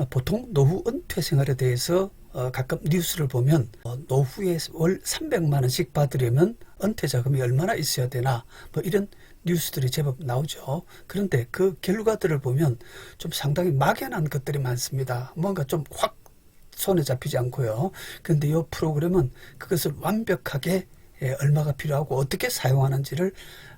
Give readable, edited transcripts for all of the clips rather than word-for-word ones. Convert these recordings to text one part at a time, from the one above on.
보통 노후 은퇴 생활에 대해서 가끔 뉴스를 보면 노후에 월 300만 원씩 받으려면 은퇴 자금이 얼마나 있어야 되나 뭐 이런 뉴스들이 제법 나오죠. 그런데 그 결과들을 보면 좀 상당히 막연한 것들이 많습니다. 뭔가 좀 확 손에 잡히지 않고요. 그런데 이 프로그램은 그것을 완벽하게 얼마가 필요하고 어떻게 사용하는지를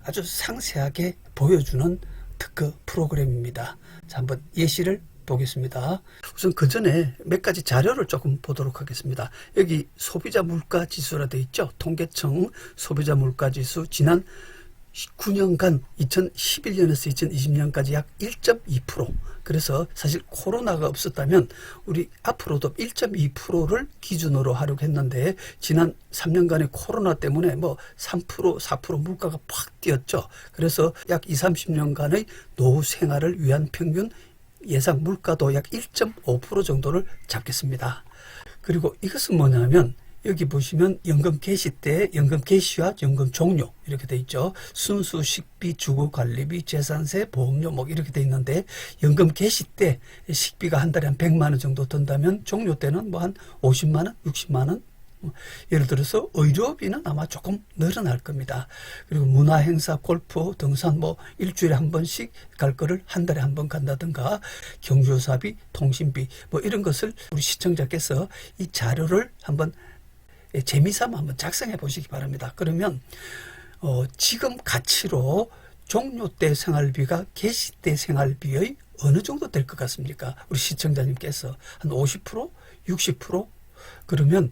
아주 상세하게 보여주는 특허 프로그램입니다. 자, 한번 예시를 보겠습니다. 우선 그 전에 몇 가지 자료를 조금 보도록 하겠습니다. 여기 소비자 물가 지수라 되어 있죠. 통계청 소비자 물가 지수 지난 9년간 2011년에서 2020년까지 약 1.2%. 그래서 사실 코로나가 없었다면 우리 앞으로도 1.2%를 기준으로 하려고 했는데 지난 3년간의 코로나 때문에 뭐 3%, 4% 물가가 팍 뛰었죠. 그래서 약 20, 30년간의 노후 생활을 위한 평균 예상 물가도 약 1.5% 정도를 잡겠습니다. 그리고 이것은 뭐냐면 여기 보시면 연금 개시 때 연금 개시와 연금 종료 이렇게 돼 있죠. 순수 식비, 주거 관리비, 재산세, 보험료 뭐 이렇게 돼 있는데 연금 개시 때 식비가 한 달에 한 100만 원 정도 든다면 종료 때는 뭐 한 50만 원, 60만 원. 예를 들어서 의료비는 아마 조금 늘어날 겁니다. 그리고 문화행사, 골프, 등산 뭐 일주일에 한 번씩 갈 거를 한 달에 한 번 간다든가 경조사비, 통신비 뭐 이런 것을 우리 시청자께서 이 자료를 한번 재미삼아 한번 작성해 보시기 바랍니다. 그러면 지금 가치로 종료 때 생활비가 개시 때 생활비의 어느 정도 될 것 같습니까? 우리 시청자님께서 한 50%? 60%? 그러면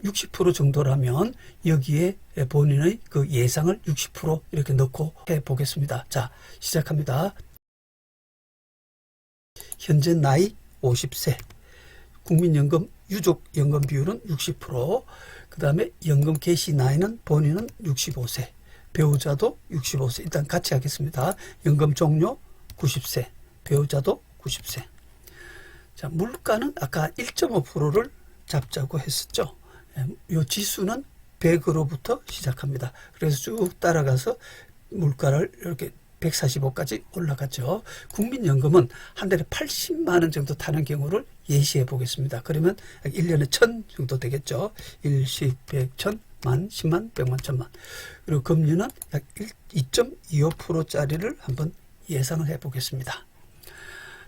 60% 정도라면 여기에 본인의 그 예상을 60% 이렇게 넣고 해 보겠습니다. 자, 시작합니다. 현재 나이 50세. 국민연금 유족연금 비율은 60%. 그 다음에 연금 개시 나이는 본인은 65세. 배우자도 65세. 일단 같이 하겠습니다. 연금 종료 90세. 배우자도 90세. 자, 물가는 아까 1.5%를 잡자고 했었죠. 이 지수는 100으로부터 시작합니다. 그래서 쭉 따라가서 물가를 이렇게 145까지 올라가죠. 국민연금은 한 달에 80만 원 정도 타는 경우를 예시해 보겠습니다. 그러면 1년에 1000 정도 되겠죠. 1, 10, 100, 1000, 만, 10만, 100만, 1000만. 그리고 금리는 약 2.25%짜리를 한번 예상을 해 보겠습니다.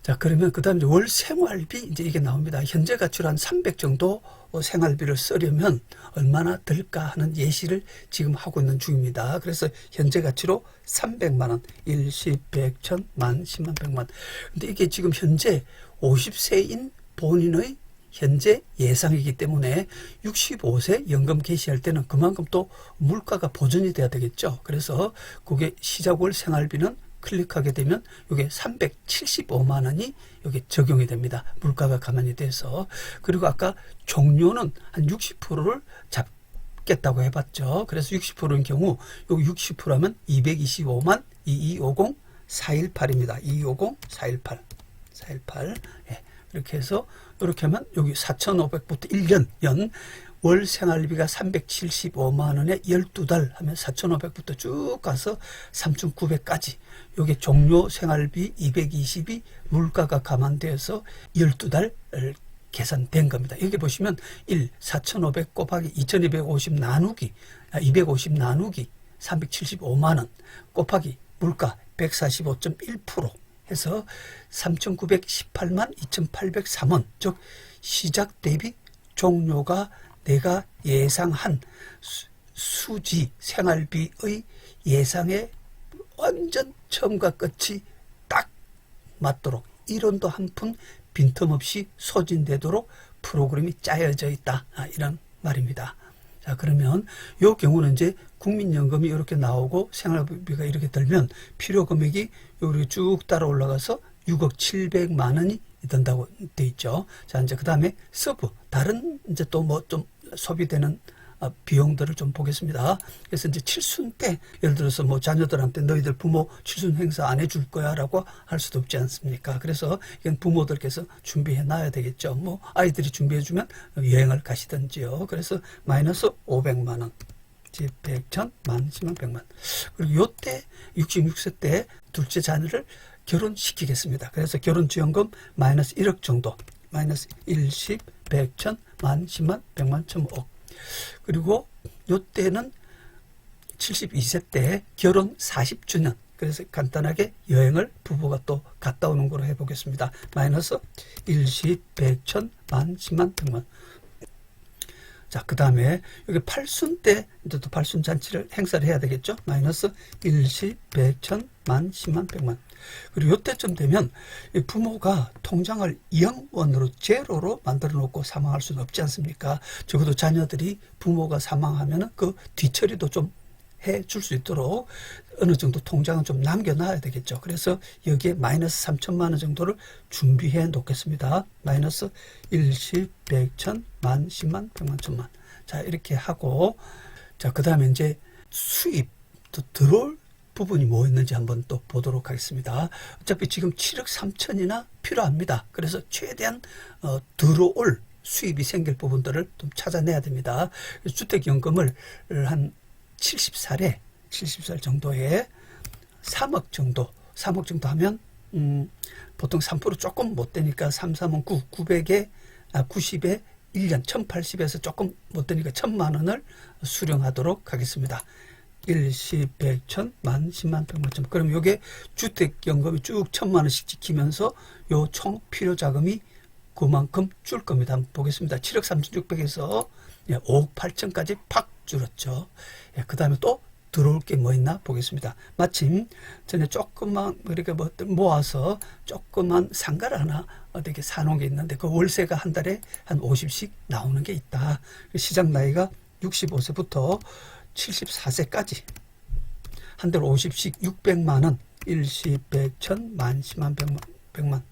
자, 그러면 그 다음에 월 생활비 이제 이게 나옵니다. 현재 가치로 한 300 정도 생활비를 쓰려면 얼마나 들까 하는 예시를 지금 하고 있는 중입니다. 그래서 현재 가치로 300만 원, 1, 10, 100, 1000, 만, 10만, 100만. 근데 이게 지금 현재 50세인 본인의 현재 예상이기 때문에 65세 연금 개시할 때는 그만큼 또 물가가 보존이 돼야 되겠죠. 그래서 그게 시작월 생활비는 클릭하게 되면 이게 375만 원이 여기 적용이 됩니다. 물가가 가만히 돼서. 그리고 아까 종료는 한 60%를 잡겠다고 해봤죠. 그래서 60%인 경우 여기 60%하면 225만 2250 418입니다. 2250 418 418. 예. 이렇게 해서 이렇게 하면 여기 4,500부터 1년 월 생활비가 375만 원에 12달 하면 4,500부터 쭉 가서 3,900까지. 요게 종료 생활비 220이 물가가 감안되어서 12달 계산된 겁니다. 여기 보시면 4,500 곱하기 2,250 나누기 250 나누기 375만 원 곱하기 물가 145.1% 해서 3,918만 2,803원. 즉 시작 대비 종료가 내가 예상한 수지 생활비의 예상에 완전 처음과 끝이 딱 맞도록 1원도 한 푼 빈틈없이 소진되도록 프로그램이 짜여져 있다. 이런 말입니다. 자, 그러면 이 경우는 이제 국민연금이 이렇게 나오고 생활비가 이렇게 들면 필요 금액이 여기 쭉 따라 올라가서 6억 700만 원이 든다고 돼 있죠. 자, 이제 그 다음에 서브 다른 이제 또 뭐 좀 소비되는 비용들을 좀 보겠습니다. 그래서 이제 칠순 때 예를 들어서 뭐 자녀들한테 너희들 부모 칠순 행사 안 해줄 거야 라고 할 수도 없지 않습니까? 그래서 이건 부모들께서 준비해 놔야 되겠죠. 뭐 아이들이 준비해 주면 여행을 가시든지요. 그래서 마이너스 500만 원. 100, 1000, 만, 10만, 100만. 그리고 요때 66세 때 둘째 자녀를 결혼시키겠습니다. 그래서 결혼지원금 마이너스 1억 정도 마이너스 1, 10, 100, 1000, 만, 10만, 100만, 1000억. 그리고 요때는 72세 때 결혼 40주년. 그래서 간단하게 여행을 부부가 또 갔다 오는 거로 해보겠습니다. 마이너스 1, 10, 100, 1000, 만, 10만, 100만. 자, 그 다음에 여기 팔순 때 이제 또 팔순 잔치를 행사를 해야 되겠죠. 마이너스 1, 10, 100, 1000, 만, 10만, 100만. 그리고 요때쯤 되면 부모가 통장을 0원으로 제로로 만들어 놓고 사망할 수는 없지 않습니까? 적어도 자녀들이 부모가 사망하면 그 뒤처리도 좀 해줄 수 있도록 어느 정도 통장은 좀 남겨놔야 되겠죠. 그래서 여기에 마이너스 3천만 원 정도를 준비해 놓겠습니다. 마이너스 1, 10, 100, 1000, 만, 10만, 100만, 1000만. 자, 이렇게 하고, 자, 그 다음에 이제 수입, 또 들어올 부분이 뭐 있는지 한번 또 보도록 하겠습니다. 어차피 지금 7억 3천이나 필요합니다. 그래서 최대한 들어올 수입이 생길 부분들을 좀 찾아내야 됩니다. 주택연금을 한 70살 정도에 3억 정도 하면 보통 3% 조금 못 되니까 3, 3은 9, 90에 1년 1080에서 조금 못 되니까 1000만 원을 수령하도록 하겠습니다. 1, 10, 100, 1000, 만, 10만, 100만, 1000만. 그럼 요게 주택연금이 쭉 1000만 원씩 지키면서 요 총 필요 자금이 그만큼 줄 겁니다. 한번 보겠습니다. 7억 3,600에서 5억 8천까지 팍 줄었죠. 그 다음에 또 들어올 게 뭐 있나 보겠습니다. 마침 전에 조금만 그렇게 뭐 모아서 조그만 상가를 하나 어떻게 사놓은 게 있는데 그 월세가 한 달에 한 50씩 나오는 게 있다. 시작 나이가 65세부터 74세까지 한 달 50씩 600만 원, 1, 10, 100, 1000, 만, 10만, 100만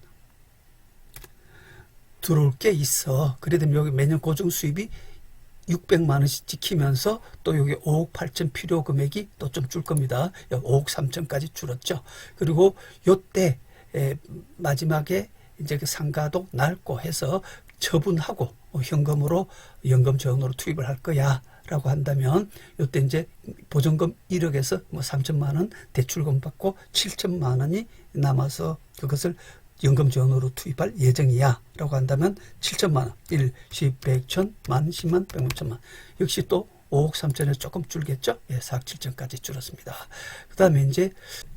들어올 게 있어. 그래 되면 여기 매년 고정 수입이 600만 원씩 지키면서 또 여기 5억 8천 필요 금액이 또 좀 줄 겁니다. 5억 3천까지 줄었죠. 그리고 요때 마지막에 이제 그 상가도 낡고 해서 처분하고 현금으로 연금 저항으로 투입을 할 거야 라고 한다면 요때 이제 보증금 1억에서 뭐 3천만 원 대출금 받고 7천만 원이 남아서 그것을 연금 지원으로 투입할 예정이야 라고 한다면 7천만 원, 1, 10, 100, 1000, 만, 10만, 100만, 1000만. 역시 또 5억 3천에 조금 줄겠죠. 4억 7천까지 줄었습니다. 그 다음에 이제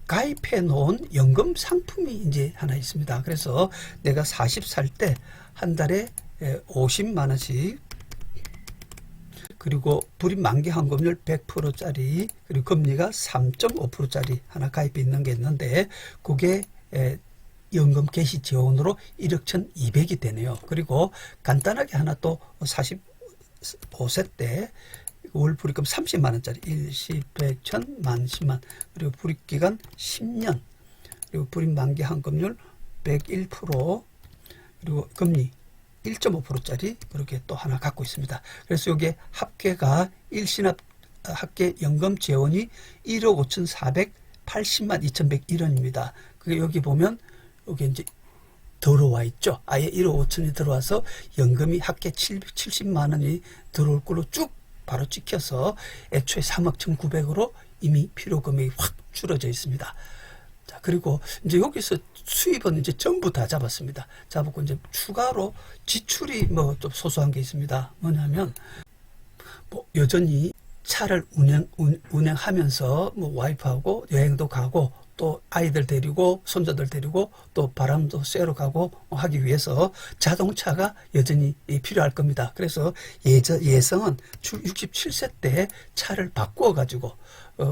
가입해 놓은 연금 상품이 이제 하나 있습니다. 그래서 내가 40살 때 한 달에 50만 원씩 그리고 불임 만기 환급률 100%짜리 그리고 금리가 3.5%짜리 하나 가입해 있는 게 있는데 그게 연금 개시 지원으로 1억 1,200이 되네요. 그리고 간단하게 하나 또 45세 때 월 불입금 30만 원짜리 1, 10, 100, 1000, 만, 10만 그리고 불입기간 10년 그리고 불임 만기 환급률 101% 그리고 금리 1.5%짜리 그렇게 또 하나 갖고 있습니다. 그래서 이게 합계가 일시납 합계 연금 재원이 1억 5,480만 2,101원입니다. 그게 여기 보면 여기 이제 들어와 있죠. 아예 1억 5천이 들어와서 연금이 합계 770만 원이 들어올 걸로 쭉 바로 찍혀서 애초에 3억 1,900으로 이미 필요 금액이 확 줄어져 있습니다. 자, 그리고 이제 여기서 수입은 이제 전부 다 잡았습니다. 잡았고 이제 추가로 지출이 뭐 좀 소소한 게 있습니다. 뭐냐면 뭐 여전히 차를 운행하면서 뭐 와이프하고 여행도 가고 또 아이들 데리고 손자들 데리고 또 바람도 쐬러 가고 하기 위해서 자동차가 여전히 필요할 겁니다. 그래서 예성은 67세 때 차를 바꾸어 가지고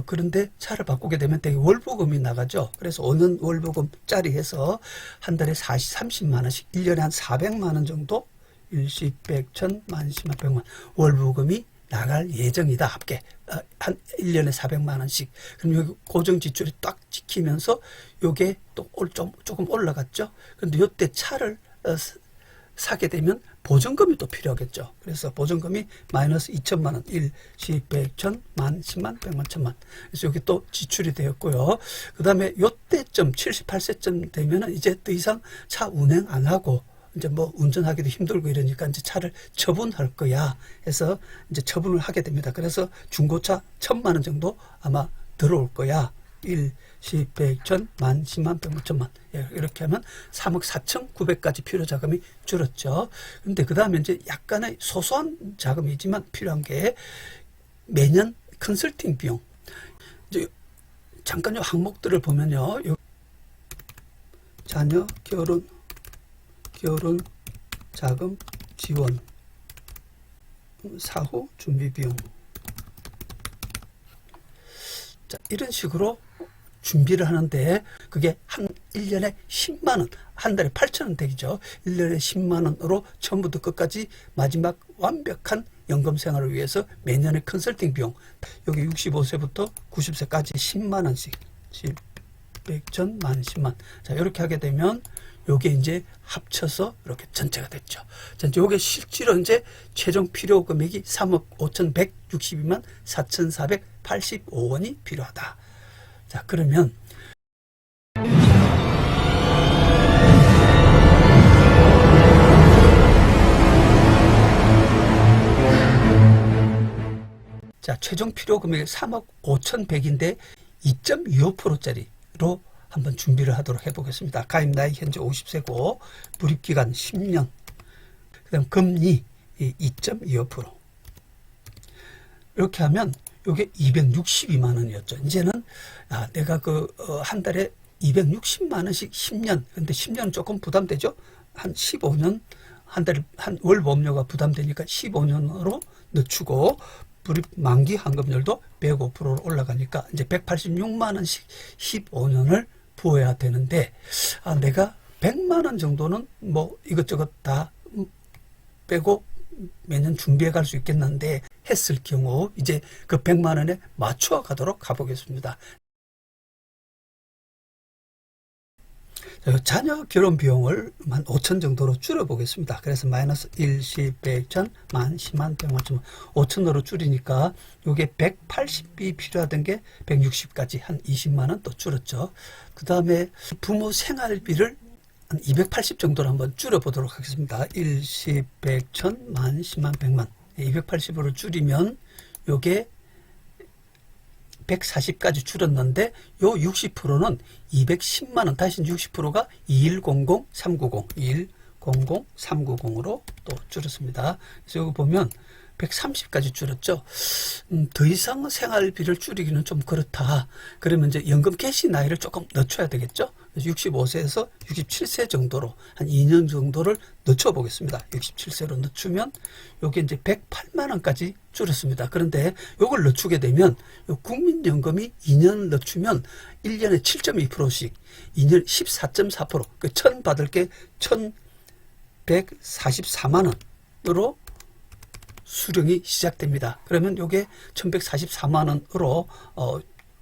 그런데 차를 바꾸게 되면 되게 월보금이 나가죠. 그래서 5년 월보금짜리 해서 한 달에 30만 원씩 1년에 한 400만 원 정도 10, 100, 1000, 만, 10만, 100만 월보금이 나갈 예정이다. 합계 한 1년에 400만 원씩. 그럼 여기 고정 지출이 딱 지키면서 요게 또 조금 올라갔죠. 그런데 요때 차를 사게 되면 보증금이 또 필요하겠죠. 그래서 보증금이 마이너스 2천만 원, 1, 10, 100, 1000, 만, 10만, 100만, 1000만. 그래서 여기 또 지출이 되었고요. 그 다음에 요때쯤 78세쯤 되면은 이제 더 이상 차 운행 안 하고 이제 뭐 운전하기도 힘들고 이러니까 이제 차를 처분할 거야 해서 이제 처분을 하게 됩니다. 그래서 중고차 1,000만 원 정도 아마 들어올 거야. 일, 십, 백, 천, 만, 십만, 백만, 천만. 이렇게 하면 3억 4,900까지 필요 자금이 줄었죠. 그런데 그 다음에 이제 약간의 소소한 자금이지만 필요한 게 매년 컨설팅 비용. 이제 잠깐 요 항목들을 보면요. 자녀 결혼 자금 지원, 사후 준비 비용. 자, 이런 식으로 준비를 하는데 그게 한 1년에 10만 원, 한 달에 8,000원 되죠. 1년에 10만 원으로 처음부터 끝까지 마지막 완벽한 연금 생활을 위해서 매년의 컨설팅 비용, 여기 65세부터 90세까지 10만 원씩, 10, 100, 1000, 만, 10만. 자, 이렇게 하게 되면 요게 이제 합쳐서 이렇게 전체가 됐죠. 자, 요게 실제로 이제 최종 필요 금액이 3억 5,162만 4,485원이 필요하다. 자, 그러면 자, 최종 필요 금액이 3억 5,100인데 2.25%짜리로 한번 준비를 하도록 해보겠습니다. 가입 나이 현재 50세고 불입기간 10년, 그 다음 금리 2.25%. 이렇게 하면 이게 262만 원이었죠. 이제는 내가 한 달에 260만 원씩 10년, 근데 10년 조금 부담되죠. 한 15년, 한 달에 월 보험료가 부담되니까 15년으로 늦추고 불입 만기 환급률도 105%로 올라가니까 이제 186만 원씩 15년을 부어야 되는데, 내가 100만 원 정도는 뭐 이것저것 다 빼고 매년 준비해 갈 수 있겠는데 했을 경우 이제 그 100만 원에 맞춰 가도록 가보겠습니다. 자녀 결혼 비용을 한 5천 정도로 줄여보겠습니다. 그래서 마이너스 1, 10, 100, 1000, 만, 10만, 100만, 10만, 5천으로 줄이니까 요게 180이 필요하던 게 160까지 한 20만 원 또 줄었죠. 그 다음에 부모 생활비를 한 280 정도로 한번 줄여보도록 하겠습니다. 1, 10, 100, 1000, 만, 10만, 100만. 280으로 줄이면 요게 140까지 줄었는데 요 60%는 210만원, 다시 60%가 2100390, 2100390으로 또 줄었습니다. 그래서 여기 보면 130까지 줄었죠. 더 이상 생활비를 줄이기는 좀 그렇다. 그러면 이제 연금 개시 나이를 조금 늦춰야 되겠죠. 65세에서 67세 정도로 한 2년 정도를 늦춰 보겠습니다. 67세로 늦추면 요게 이제 108만 원까지 줄었습니다. 그런데 요걸 늦추게 되면 요 국민연금이 2년 늦추면 1년에 7.2%씩 2년 14.4%, 그 1000 받을 게 1144만 원으로 수령이 시작됩니다. 그러면 요게 1144만 원으로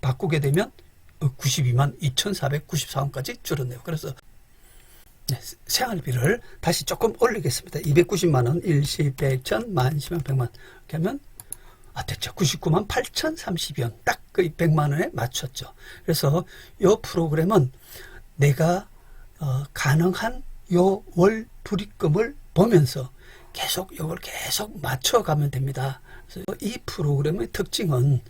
바꾸게 되면 92만 2,494원까지 줄었네요. 그래서 생활비를 다시 조금 올리겠습니다. 290만 원, 1, 10, 100, 1000, 만, 10만, 100만. 이렇게 하면 됐죠. 99만 8,032원. 딱 그 100만 원에 맞췄죠. 그래서 요 프로그램은 내가 가능한 요 월 불입금을 보면서 계속 이걸 계속 맞춰가면 됩니다. 그래서 이 프로그램의 특징은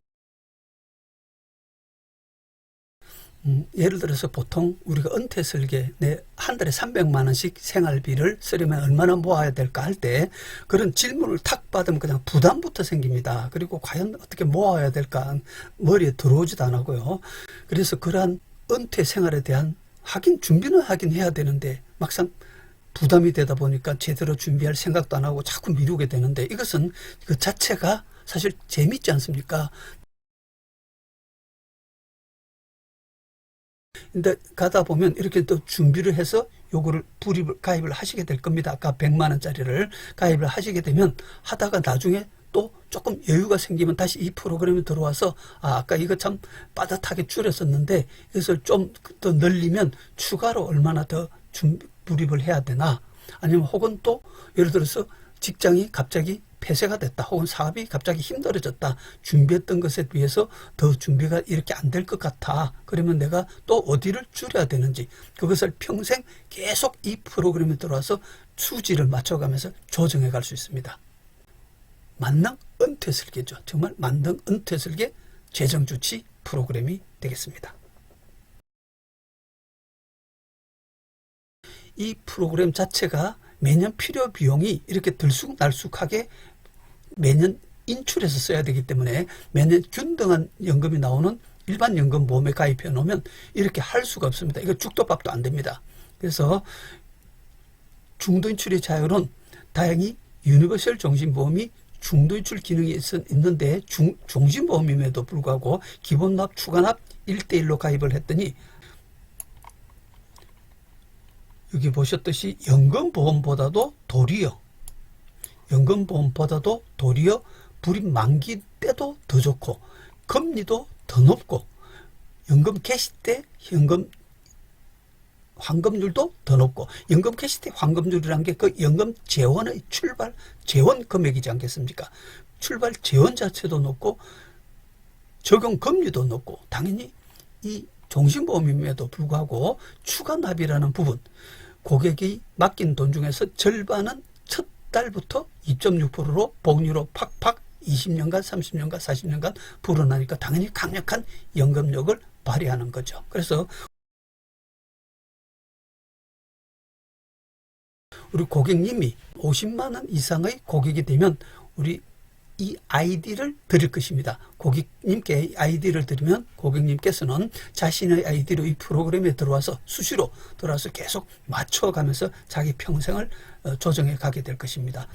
예를 들어서 보통 우리가 은퇴 설계, 한 달에 300만 원씩 생활비를 쓰려면 얼마나 모아야 될까 할 때 그런 질문을 탁 받으면 그냥 부담부터 생깁니다. 그리고 과연 어떻게 모아야 될까 머리에 들어오지도 않고요. 그래서 그러한 은퇴 생활에 대한 준비는 하긴 해야 되는데 막상 부담이 되다 보니까 제대로 준비할 생각도 안 하고 자꾸 미루게 되는데, 이것은 그 자체가 사실 재밌지 않습니까? 근데 가다 보면 이렇게 또 준비를 해서 요거를 가입을 하시게 될 겁니다. 아까 100만 원짜리를 가입을 하시게 되면 하다가 나중에 또 조금 여유가 생기면 다시 이 프로그램에 들어와서 아까 이거 참 빠듯하게 줄였었는데 이것을 좀 더 늘리면 추가로 얼마나 더 불입을 해야 되나, 아니면 혹은 또 예를 들어서 직장이 갑자기 폐쇄가 됐다, 혹은 사업이 갑자기 힘들어졌다, 준비했던 것에 비해서 더 준비가 이렇게 안 될 것 같아, 그러면 내가 또 어디를 줄여야 되는지 그것을 평생 계속 이 프로그램에 들어와서 수지를 맞춰가면서 조정해 갈 수 있습니다. 만능 은퇴설계죠. 정말 만능 은퇴설계 재정주치 프로그램이 되겠습니다. 이 프로그램 자체가 매년 필요 비용이 이렇게 들쑥날쑥하게 매년 인출해서 써야 되기 때문에 매년 균등한 연금이 나오는 일반 연금보험에 가입해 놓으면 이렇게 할 수가 없습니다. 이거 죽도 밥도 안 됩니다. 그래서 중도 인출의 자율은 다행히 유니버설 종신보험이 중도 인출 기능이 있는데 종신보험임에도 불구하고 기본납, 추가납 1대1로 가입을 했더니 여기 보셨듯이 연금보험보다도 도리어 불임 만기 때도 더 좋고 금리도 더 높고 연금 개시 때 환급률도 더 높고 연금 개시 때 환급률이란 게 그 연금 재원의 출발 재원 금액이지 않겠습니까? 출발 재원 자체도 높고 적용 금리도 높고 당연히 이 종신보험임에도 불구하고 추가납이라는 부분 고객이 맡긴 돈 중에서 절반은 첫 달부터 2.6%로 복리로 팍팍 20년간 30년간 40년간 불어나니까 당연히 강력한 연금력을 발휘하는 거죠. 그래서 우리 고객님이 50만 원 이상의 고객이 되면 우리 이 아이디를 드릴 것입니다. 고객님께 아이디를 드리면 고객님께서는 자신의 아이디로 이 프로그램에 들어와서 수시로 들어와서 계속 맞춰가면서 자기 평생을 조정해 가게 될 것입니다.